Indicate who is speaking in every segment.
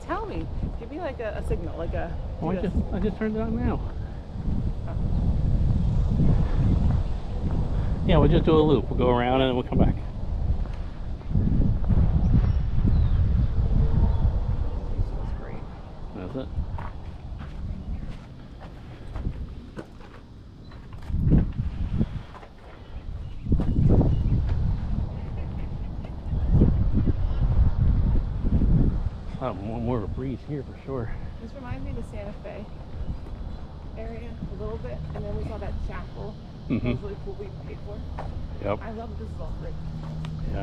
Speaker 1: Tell me. Give me like a signal, like a.
Speaker 2: Oh, I just turned it on now.
Speaker 1: Oh.
Speaker 2: Yeah, we'll just do a loop. We'll go around and then we'll come back.
Speaker 1: That's great.
Speaker 2: That's it. More of a breeze here for sure.
Speaker 1: This reminds me of the Santa Fe area a little bit, and then we saw that chapel. That was really cool. We paid for.
Speaker 2: Yep.
Speaker 1: I love this is all great.
Speaker 2: Yeah.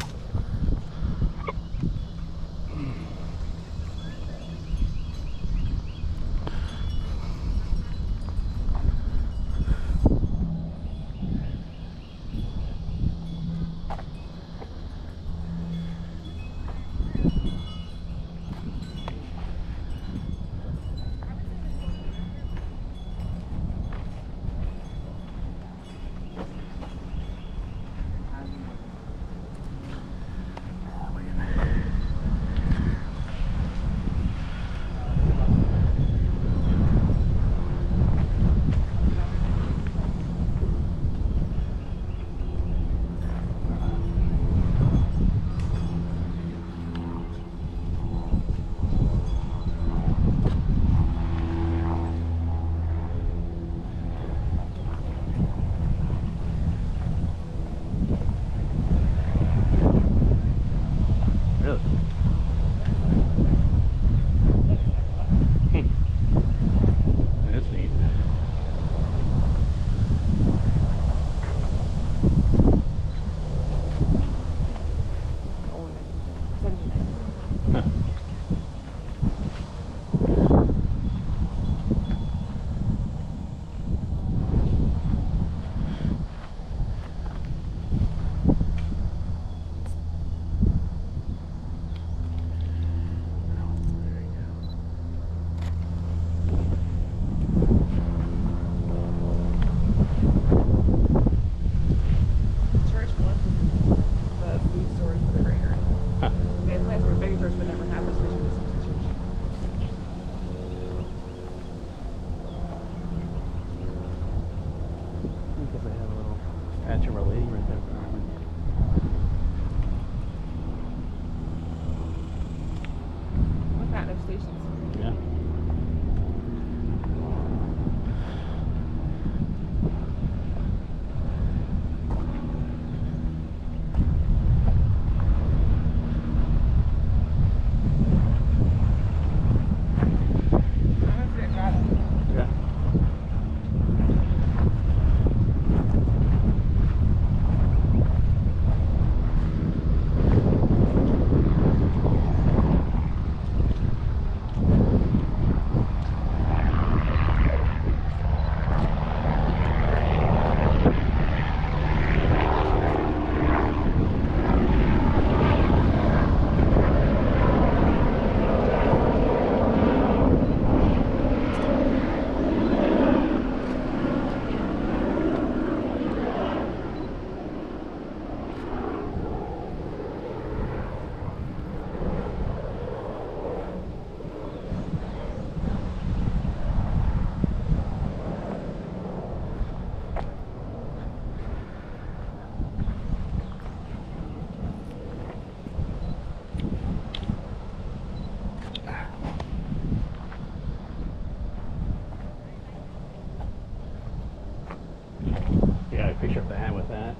Speaker 2: Picture of the hand with that.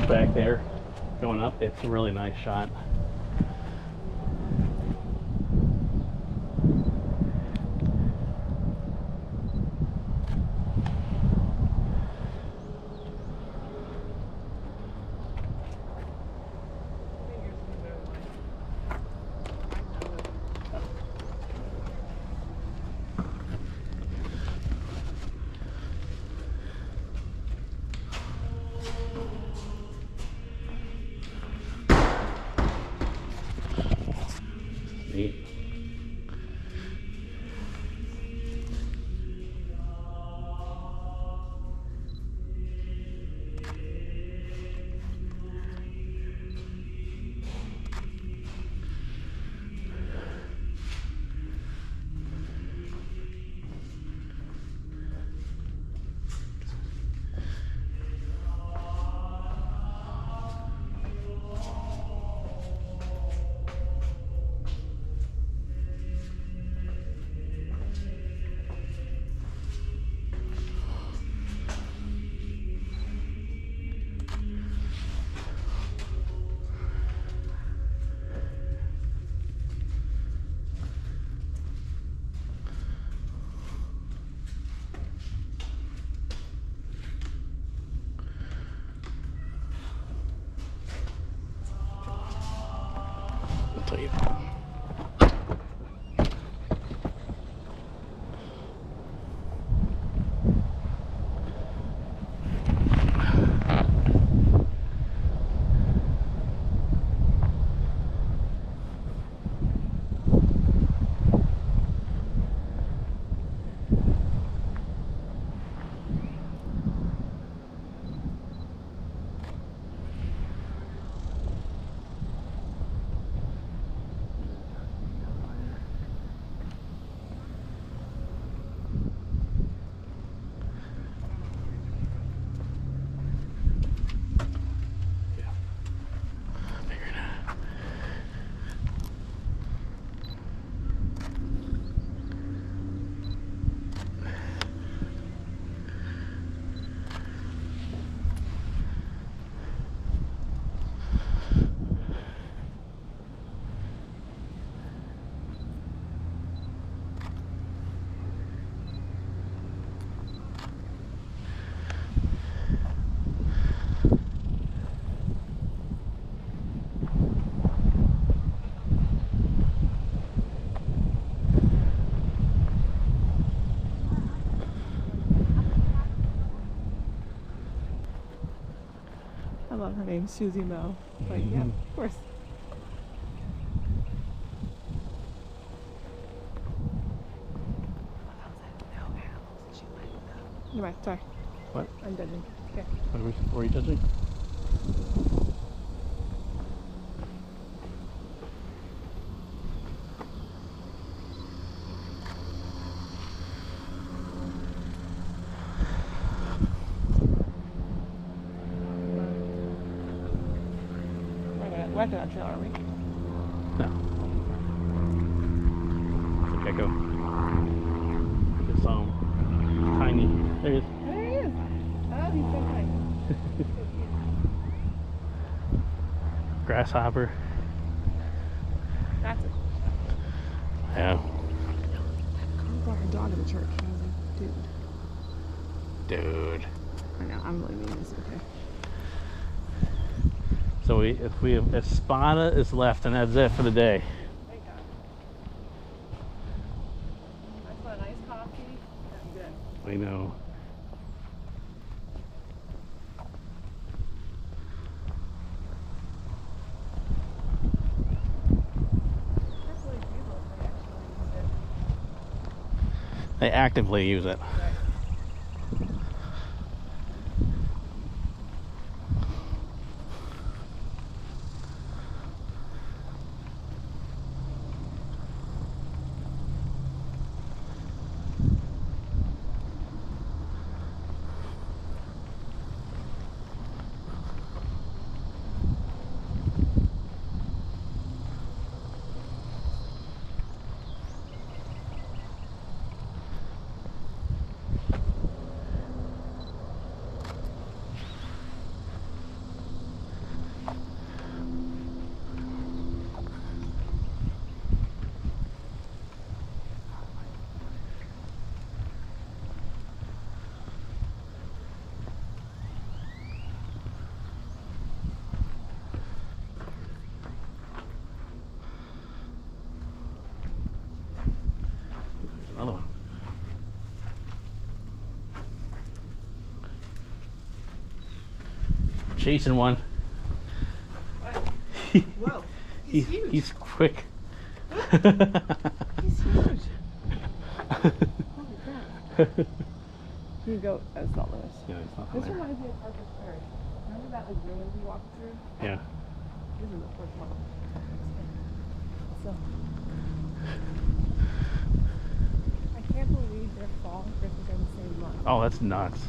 Speaker 2: Back there, going up, it's a really nice shot. Neat. tell you.
Speaker 1: I love her name, Susie Mo. Like, yeah, of course. Never mind, sorry.
Speaker 2: What?
Speaker 1: I'm judging. Okay.
Speaker 2: What are you judging?
Speaker 1: We're at that trail, are we?
Speaker 2: No. It's a gecko. It's tiny. There he is.
Speaker 1: There he is. Oh, he's so tiny.
Speaker 2: Grasshopper.
Speaker 1: That's it.
Speaker 2: Yeah.
Speaker 1: I brought her dog to the church. And I was like,
Speaker 2: Dude.
Speaker 1: I know, I'm really mean. It's okay.
Speaker 2: So if Espada is left, and that's it for the day.
Speaker 1: Thank God. I want a nice coffee. That's good.
Speaker 2: I know.
Speaker 1: That's really beautiful if they actually use it.
Speaker 2: They actively use it.
Speaker 1: Right.
Speaker 2: Another one. Chasing one.
Speaker 1: Whoa. He's huge.
Speaker 2: He's quick.
Speaker 1: He's huge. Holy crap. You go, that's not Lewis.
Speaker 2: Yeah, it's not
Speaker 1: This
Speaker 2: there.
Speaker 1: reminds me of Harper's Ferry. Remember that like ruin we walked through?
Speaker 2: Yeah.
Speaker 1: This is the first one. So I can't believe they're fall versus in the same month.
Speaker 2: Oh, that's nuts.